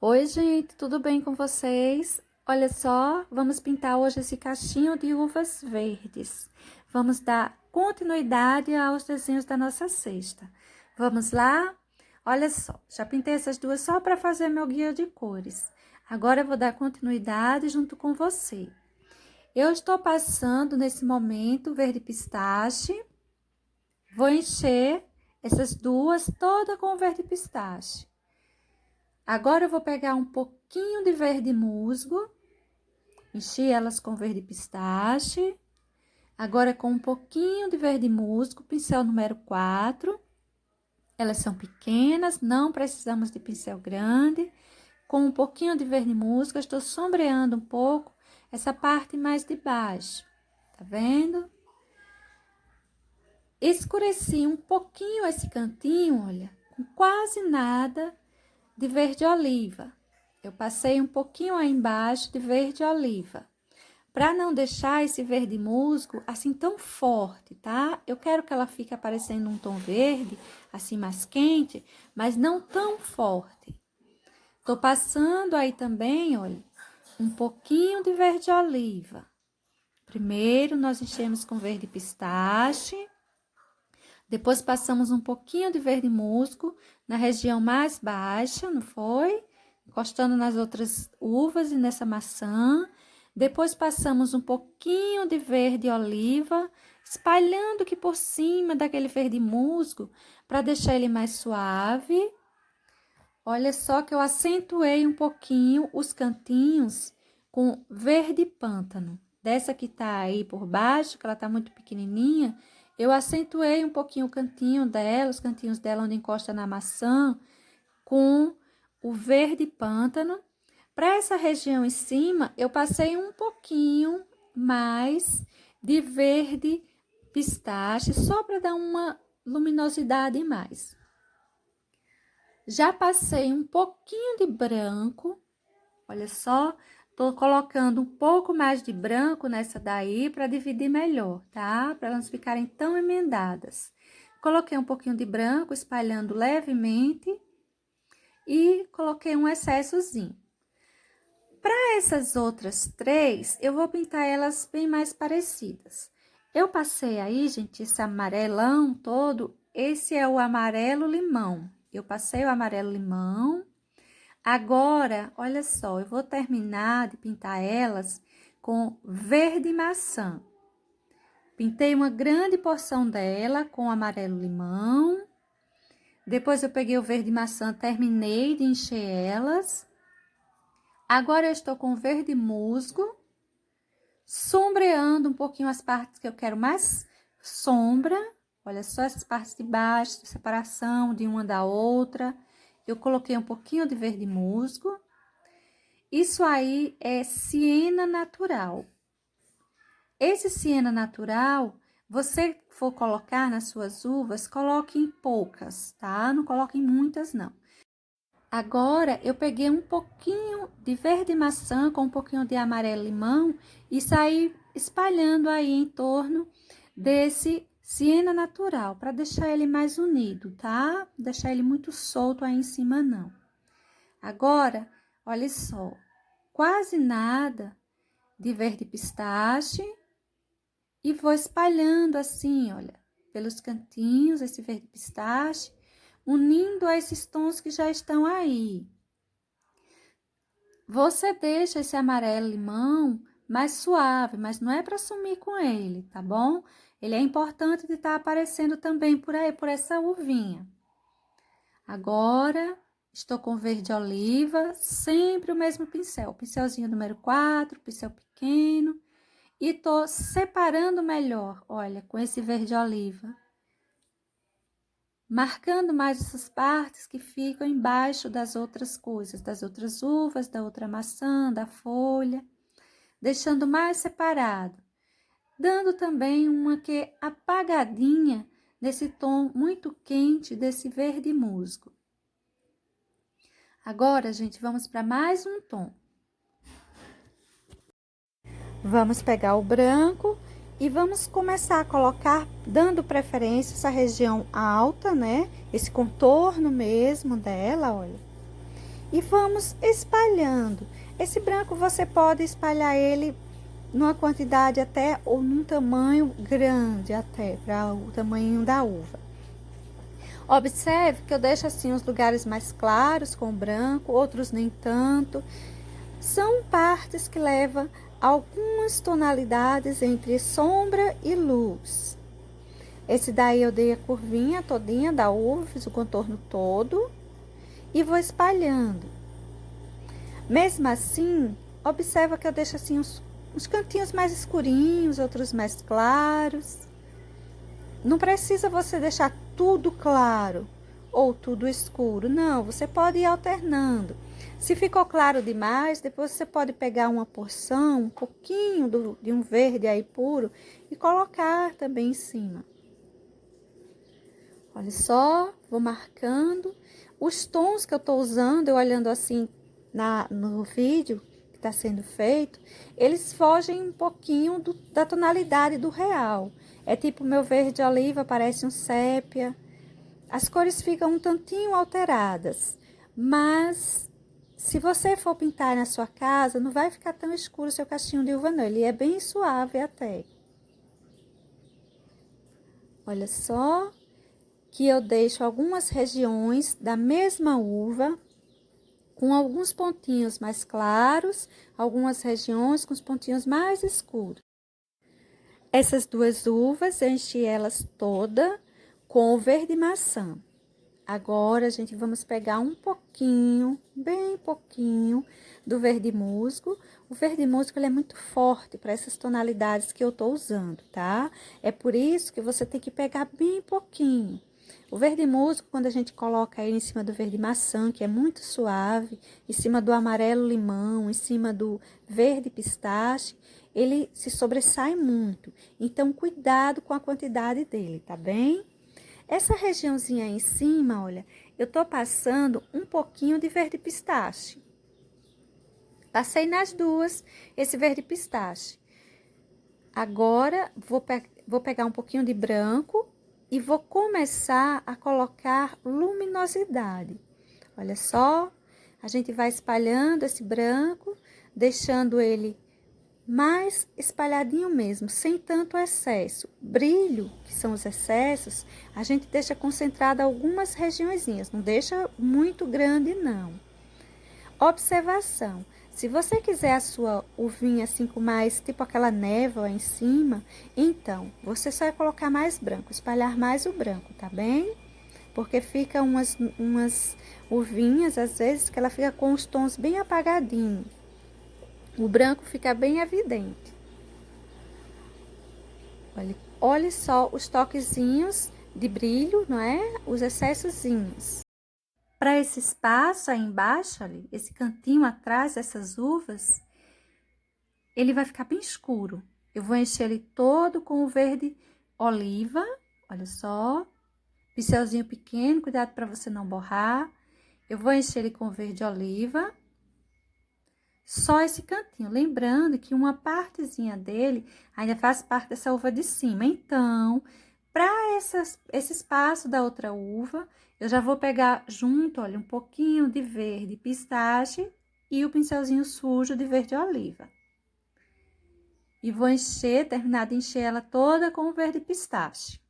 Oi, gente, tudo bem com vocês? Olha só, vamos pintar hoje esse cachinho de uvas verdes. Vamos dar continuidade aos desenhos da nossa cesta. Vamos lá? Olha só, já pintei essas duas só para fazer meu guia de cores. Agora eu vou dar continuidade junto com você. Eu estou passando nesse momento verde pistache. Vou encher essas duas toda com verde pistache. Agora eu vou pegar um pouquinho de verde musgo, encher elas com verde pistache. Agora com um pouquinho de verde musgo, pincel número 4. Elas são pequenas, não precisamos de pincel grande. Com um pouquinho de verde musgo, eu estou sombreando um pouco essa parte mais de baixo. Tá vendo? Escureci um pouquinho esse cantinho, olha, com quase nada de verde oliva. Eu passei um pouquinho aí embaixo de verde oliva, para não deixar esse verde musgo assim tão forte, tá? Eu quero que ela fique aparecendo um tom verde, assim mais quente, mas não tão forte. Tô passando aí também, olha, um pouquinho de verde oliva. Primeiro nós enchemos com verde pistache, depois passamos um pouquinho de verde musgo na região mais baixa, não foi? Encostando nas outras uvas e nessa maçã. Depois passamos um pouquinho de verde oliva, espalhando aqui por cima daquele verde musgo, para deixar ele mais suave. Olha só que eu acentuei um pouquinho os cantinhos com verde pântano. Dessa que tá aí por baixo, que ela tá muito pequenininha, eu acentuei um pouquinho o cantinho dela, os cantinhos dela onde encosta na maçã, com o verde pântano. Para essa região em cima, eu passei um pouquinho mais de verde pistache, só para dar uma luminosidade mais. Já passei um pouquinho de branco, olha só, tô colocando um pouco mais de branco nessa daí para dividir melhor, tá? Para elas não ficarem tão emendadas. Coloquei um pouquinho de branco, espalhando levemente e coloquei um excessozinho. Para essas outras três, eu vou pintar elas bem mais parecidas. Eu passei aí, gente, esse amarelão todo, esse é o amarelo limão. Eu passei o amarelo limão. Agora, olha só, eu vou terminar de pintar elas com verde maçã. Pintei uma grande porção dela com amarelo limão. Depois eu peguei o verde maçã, terminei de encher elas. Agora eu estou com verde musgo, sombreando um pouquinho as partes que eu quero mais sombra. Olha só essas partes de baixo, de separação de uma da outra. Eu coloquei um pouquinho de verde musgo. Isso aí é siena natural. Esse siena natural, você for colocar nas suas uvas, coloque em poucas, tá? Não coloque em muitas, não. Agora, eu peguei um pouquinho de verde maçã com um pouquinho de amarelo limão e saí espalhando aí em torno desse siena natural, para deixar ele mais unido, tá? Deixar ele muito solto aí em cima, não. Agora, olha só, quase nada de verde pistache e vou espalhando assim, olha, pelos cantinhos esse verde pistache, unindo a esses tons que já estão aí. Você deixa esse amarelo limão mais suave, mas não é para sumir com ele, tá bom? Ele é importante de estar aparecendo também por aí, por essa uvinha. Agora, estou com verde oliva, sempre o mesmo pincel. Pincelzinho número 4, pincel pequeno. E tô separando melhor, olha, com esse verde oliva. Marcando mais essas partes que ficam embaixo das outras coisas, das outras uvas, da outra maçã, da folha. Deixando mais separado. Dando também uma que apagadinha nesse tom muito quente desse verde musgo. Agora, gente, vamos para mais um tom. Vamos pegar o branco e vamos começar a colocar, dando preferência essa região alta, né? Esse contorno mesmo dela, olha. E vamos espalhando. Esse branco você pode espalhar ele numa quantidade até ou num tamanho grande até, para o tamanho da uva. Observe que eu deixo assim os lugares mais claros com branco, outros nem tanto. São partes que levam algumas tonalidades entre sombra e luz. Esse daí eu dei a curvinha todinha da uva, fiz o contorno todo e vou espalhando. Mesmo assim, observa que eu deixo assim uns cantinhos mais escurinhos, outros mais claros. Não precisa você deixar tudo claro ou tudo escuro, não, você pode ir alternando. Se ficou claro demais, depois você pode pegar uma porção, um pouquinho de um verde aí puro e colocar também em cima. Olha só, vou marcando. Os tons que eu tô usando, eu olhando assim no vídeo que está sendo feito, eles fogem um pouquinho da tonalidade do real. É tipo meu verde oliva, parece um sépia. As cores ficam um tantinho alteradas, mas se você for pintar na sua casa, não vai ficar tão escuro o seu cachinho de uva não, ele é bem suave até. Olha só que eu deixo algumas regiões da mesma uva com alguns pontinhos mais claros, algumas regiões com os pontinhos mais escuros. Essas duas uvas, eu enchi elas toda com o verde maçã. Agora, a gente vamos pegar um pouquinho, bem pouquinho, do verde musgo. O verde musgo, ele é muito forte para essas tonalidades que eu tô usando, tá? É por isso que você tem que pegar bem pouquinho. O verde musgo, quando a gente coloca ele em cima do verde maçã, que é muito suave, em cima do amarelo limão, em cima do verde pistache, ele se sobressai muito. Então, cuidado com a quantidade dele, tá bem? Essa regiãozinha aí em cima, olha, eu tô passando um pouquinho de verde pistache. Passei nas duas esse verde pistache. Agora, vou pegar um pouquinho de branco e vou começar a colocar luminosidade. Olha só, a gente vai espalhando esse branco, deixando ele mais espalhadinho mesmo, sem tanto excesso. Brilho, que são os excessos, a gente deixa concentrado algumas regiõezinhas, não deixa muito grande não. Observação, se você quiser a sua uvinha assim com mais, tipo aquela névoa em cima, então, você só vai colocar mais branco, espalhar mais o branco, tá bem? Porque fica umas uvinhas, às vezes, que ela fica com os tons bem apagadinhos. O branco fica bem evidente. Olha só os toquezinhos de brilho, não é? Os excessozinhos. Para esse espaço aí embaixo, ali, esse cantinho atrás dessas uvas, ele vai ficar bem escuro. Eu vou encher ele todo com o verde oliva, olha só. Pincelzinho pequeno, cuidado para você não borrar. Eu vou encher ele com o verde oliva. Só esse cantinho, lembrando que uma partezinha dele ainda faz parte dessa uva de cima. Então, para esse espaço da outra uva, eu já vou pegar junto, olha, um pouquinho de verde pistache e o pincelzinho sujo de verde oliva. E vou encher, terminar de encher ela toda com o verde pistache.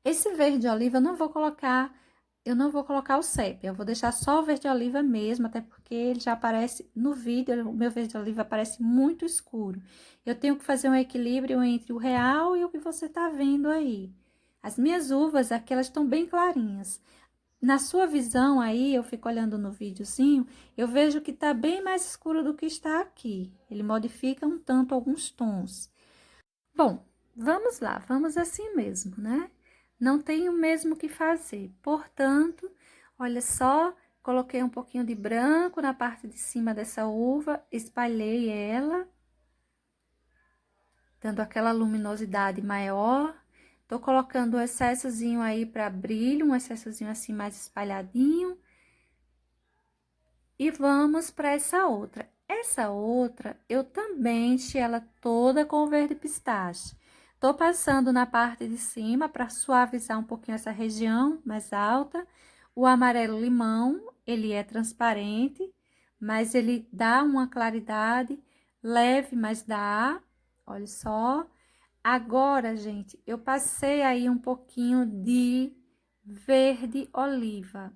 Esse verde oliva eu não vou colocar o sépia, eu vou deixar só o verde oliva mesmo, até porque ele já aparece no vídeo, o meu verde oliva aparece muito escuro. Eu tenho que fazer um equilíbrio entre o real e o que você tá vendo aí. As minhas uvas aqui, elas estão bem clarinhas. Na sua visão aí, eu fico olhando no videozinho, eu vejo que tá bem mais escuro do que está aqui. Ele modifica um tanto alguns tons. Bom, vamos lá, vamos assim mesmo, né? Não tenho mesmo o que fazer. Portanto, olha só, coloquei um pouquinho de branco na parte de cima dessa uva, espalhei ela, dando aquela luminosidade maior. Tô colocando um excessozinho aí para brilho, um excessozinho assim mais espalhadinho. E vamos para essa outra. Essa outra, eu também enchi ela toda com verde pistache. Tô passando na parte de cima para suavizar um pouquinho essa região mais alta. O amarelo limão, ele é transparente, mas ele dá uma claridade leve, mas dá, olha só. Agora, gente, eu passei aí um pouquinho de verde oliva.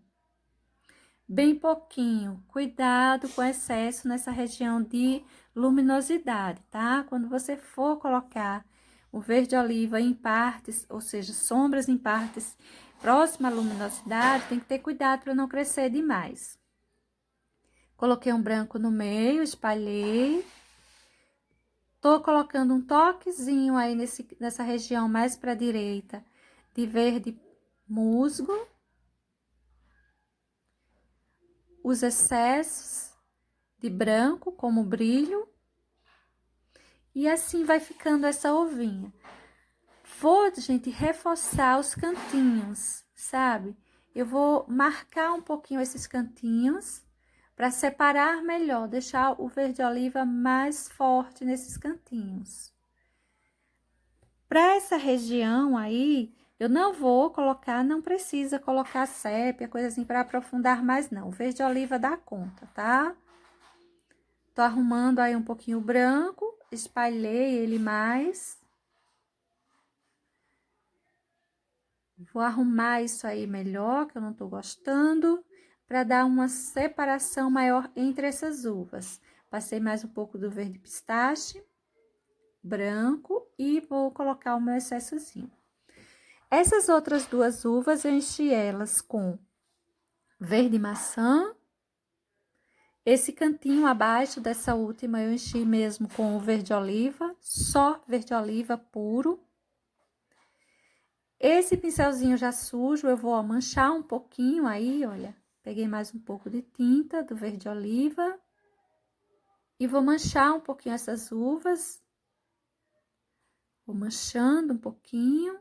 Bem pouquinho, cuidado com excesso nessa região de luminosidade, tá? Quando você for colocar o verde oliva em partes, ou seja, sombras em partes próxima à luminosidade, tem que ter cuidado para não crescer demais. Coloquei um branco no meio, espalhei. Tô colocando um toquezinho aí nessa região mais para a direita de verde musgo. Os excessos de branco como brilho. E assim vai ficando essa ovinha. Vou, gente, reforçar os cantinhos, sabe? Eu vou marcar um pouquinho esses cantinhos para separar melhor, deixar o verde oliva mais forte nesses cantinhos. Para essa região aí, eu não vou colocar, não precisa colocar sépia, coisa assim, para aprofundar mais não. O verde oliva dá conta, tá? Tô arrumando aí um pouquinho o branco, espalhei ele mais. Vou arrumar isso aí melhor, que eu não tô gostando, para dar uma separação maior entre essas uvas. Passei mais um pouco do verde pistache, branco, e vou colocar o meu excessozinho. Essas outras duas uvas, eu enchi elas com verde maçã. Esse cantinho abaixo dessa última, eu enchi mesmo com o verde oliva, só verde oliva puro. Esse pincelzinho já sujo, eu vou manchar um pouquinho aí, olha. Peguei mais um pouco de tinta do verde oliva. E vou manchar um pouquinho essas uvas. Vou manchando um pouquinho.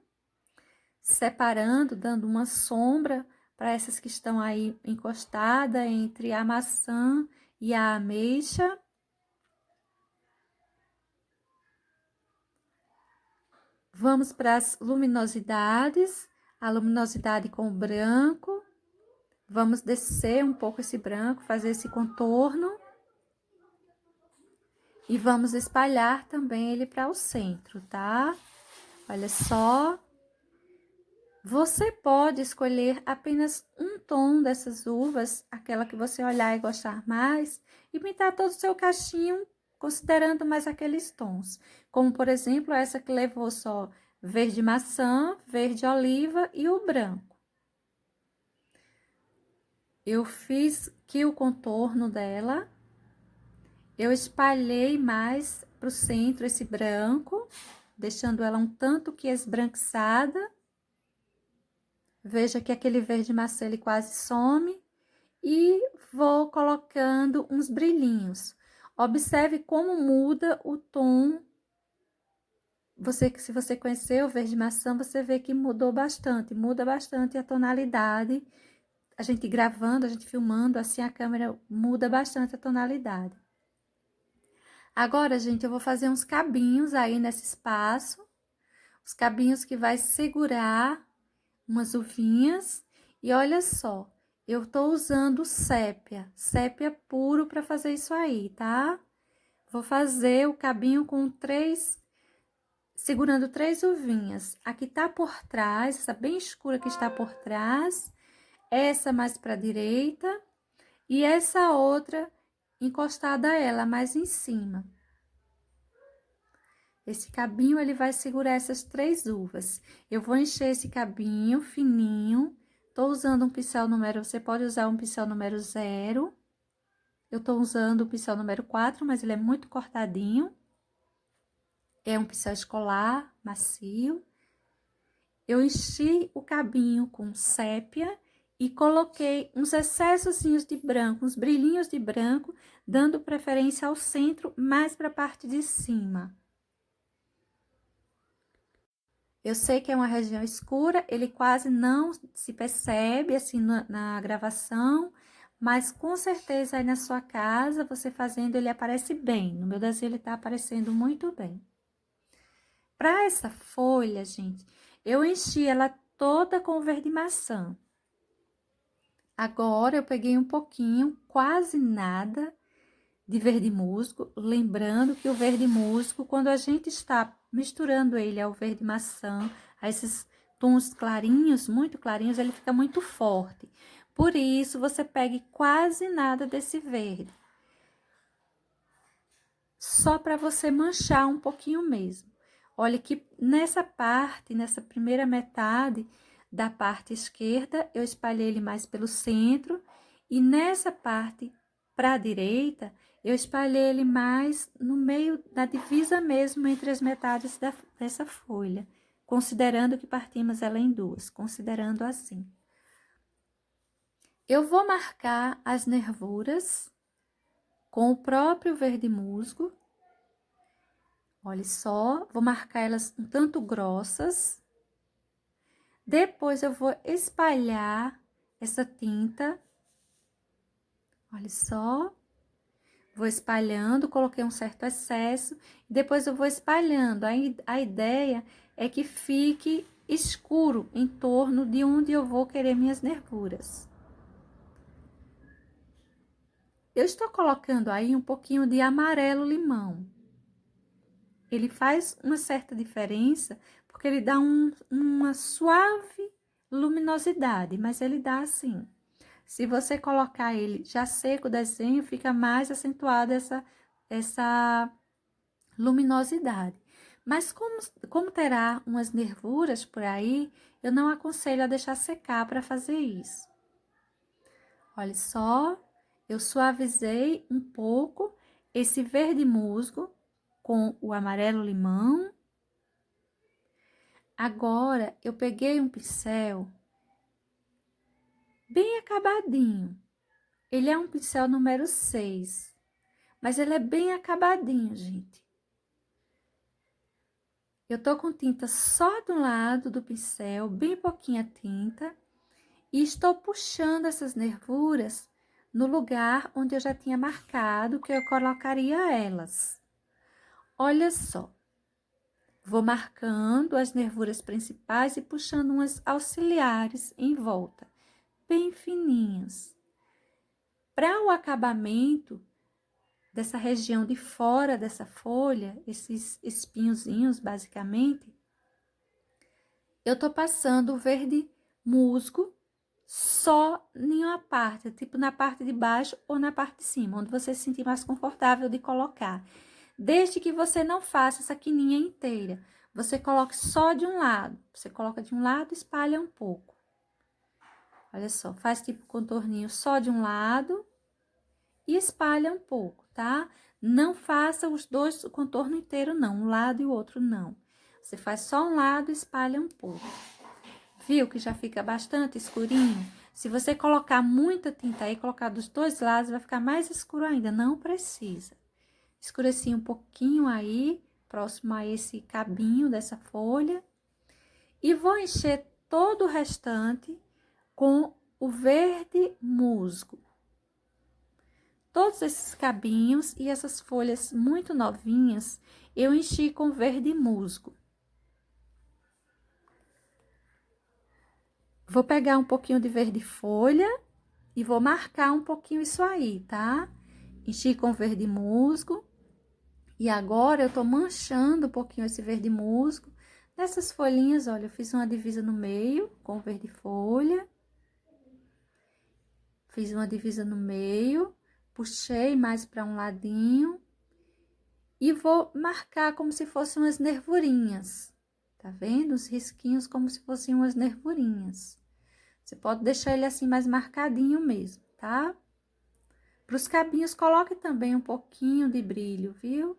Separando, dando uma sombra para essas que estão aí encostadas entre a maçã e a ameixa. Vamos para as luminosidades, a luminosidade com o branco. Vamos descer um pouco esse branco, fazer esse contorno. E vamos espalhar também ele para o centro, tá? Olha só. Você pode escolher apenas um tom dessas uvas, aquela que você olhar e gostar mais, e pintar todo o seu cachinho, considerando mais aqueles tons. Como, por exemplo, essa que levou só verde maçã, verde oliva e o branco. Eu fiz aqui o contorno dela. Eu espalhei mais para o centro esse branco, deixando ela um tanto que esbranquiçada. Veja que aquele verde maçã ele quase some. E vou colocando uns brilhinhos. Observe como muda o tom. Se você conhecer o verde maçã, você vê que mudou bastante. Muda bastante a tonalidade. A gente gravando, a gente filmando, assim a câmera muda bastante a tonalidade. Agora, gente, eu vou fazer uns cabinhos aí nesse espaço. Os cabinhos que vai segurar umas uvinhas. E olha só, eu tô usando sépia puro para fazer isso aí, tá? Vou fazer o cabinho com segurando 3 uvinhas. Aqui tá por trás, essa bem escura que está por trás, essa mais para a direita e essa outra encostada a ela, mais em cima. Esse cabinho, ele vai segurar essas 3 uvas. Eu vou encher esse cabinho fininho. Tô usando um pincel número, você pode usar um pincel número 0. Eu tô usando o pincel número 4, mas ele é muito cortadinho. É um pincel escolar, macio. Eu enchi o cabinho com sépia e coloquei uns excessozinhos de branco, uns brilhinhos de branco, dando preferência ao centro, mais para a parte de cima. Eu sei que é uma região escura, ele quase não se percebe assim na gravação, mas com certeza aí na sua casa, você fazendo, ele aparece bem. No meu desenho, ele tá aparecendo muito bem. Para essa folha, gente, eu enchi ela toda com verde maçã. Agora eu peguei um pouquinho, quase nada, de verde musgo, lembrando que o verde musgo, quando a gente está misturando ele ao verde maçã, a esses tons clarinhos, muito clarinhos, ele fica muito forte. Por isso, você pegue quase nada desse verde. Só para você manchar um pouquinho mesmo. Olha que nessa parte, nessa primeira metade da parte esquerda, eu espalhei ele mais pelo centro. E nessa parte para a direita, eu espalhei ele mais no meio da divisa mesmo entre as metades dessa folha. Considerando que partimos ela em duas, considerando assim. Eu vou marcar as nervuras com o próprio verde musgo. Olha só, vou marcar elas um tanto grossas. Depois eu vou espalhar essa tinta. Olha só. Vou espalhando, coloquei um certo excesso. Depois eu vou espalhando. A ideia é que fique escuro em torno de onde eu vou querer minhas nervuras. Eu estou colocando aí um pouquinho de amarelo limão. Ele faz uma certa diferença, porque ele dá uma suave luminosidade, mas ele dá assim. Se você colocar ele já seco o desenho, fica mais acentuada essa luminosidade. Mas como terá umas nervuras por aí, eu não aconselho a deixar secar para fazer isso. Olha só, eu suavizei um pouco esse verde musgo com o amarelo limão. Agora, eu peguei um pincel bem acabadinho. Ele é um pincel número 6, mas ele é bem acabadinho, gente. Eu tô com tinta só do lado do pincel, bem pouquinha tinta, e estou puxando essas nervuras no lugar onde eu já tinha marcado que eu colocaria elas. Olha só. Vou marcando as nervuras principais e puxando umas auxiliares em volta, bem fininhas. Para o acabamento dessa região de fora dessa folha, esses espinhozinhos basicamente, eu tô passando o verde musgo só em uma parte, tipo na parte de baixo ou na parte de cima, onde você se sentir mais confortável de colocar. Desde que você não faça essa quininha inteira. Você coloque só de um lado. Você coloca de um lado e espalha um pouco. Olha só, faz tipo contorninho só de um lado e espalha um pouco, tá? Não faça os dois, o contorno inteiro não, um lado e o outro não. Você faz só um lado e espalha um pouco. Viu que já fica bastante escurinho? Se você colocar muita tinta aí, colocar dos dois lados, vai ficar mais escuro ainda. Não precisa. Escureci um pouquinho aí, próximo a esse cabinho dessa folha. E vou encher todo o restante com o verde musgo. Todos esses cabinhos e essas folhas muito novinhas, eu enchi com verde musgo. Vou pegar um pouquinho de verde folha e vou marcar um pouquinho isso aí, tá? Enchi com verde musgo. E agora eu tô manchando um pouquinho esse verde musgo. Nessas folhinhas, olha, eu fiz uma divisa no meio com verde folha. Fiz uma divisa no meio, puxei mais para um ladinho. E vou marcar como se fossem umas nervurinhas. Tá vendo? Os risquinhos como se fossem umas nervurinhas. Você pode deixar ele assim mais marcadinho mesmo, tá? Para os cabinhos, coloque também um pouquinho de brilho, viu?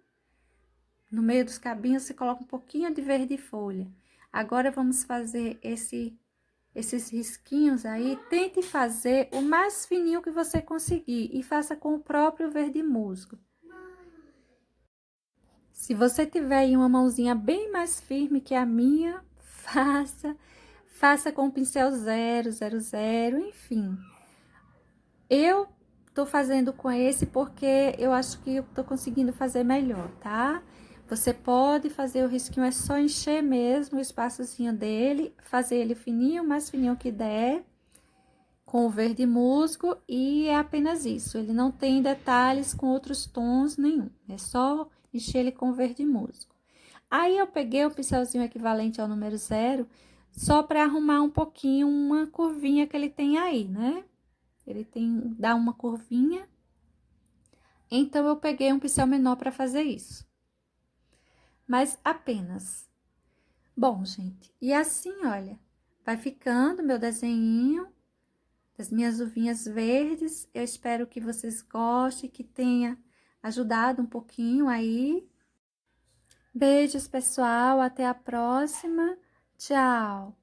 No meio dos cabinhos, você coloca um pouquinho de verde folha. Agora, vamos fazer esses risquinhos aí. Tente fazer o mais fininho que você conseguir e faça com o próprio verde musgo. Se você tiver aí uma mãozinha bem mais firme que a minha, faça com o pincel 000, enfim. Eu tô fazendo com esse porque eu acho que eu tô conseguindo fazer melhor, tá? Você pode fazer o risquinho, é só encher mesmo o espaçozinho dele, fazer ele fininho, mais fininho que der, com o verde musgo e é apenas isso. Ele não tem detalhes com outros tons nenhum. É só encher ele com verde musgo. Aí eu peguei o pincelzinho equivalente ao número 0, só para arrumar um pouquinho uma curvinha que ele tem aí, né? Ele dá uma curvinha. Então eu peguei um pincel menor para fazer isso. Mas apenas. Bom, gente, e assim, olha, vai ficando meu desenhinho das minhas uvinhas verdes. Eu espero que vocês gostem, que tenha ajudado um pouquinho aí. Beijos, pessoal, até a próxima. Tchau!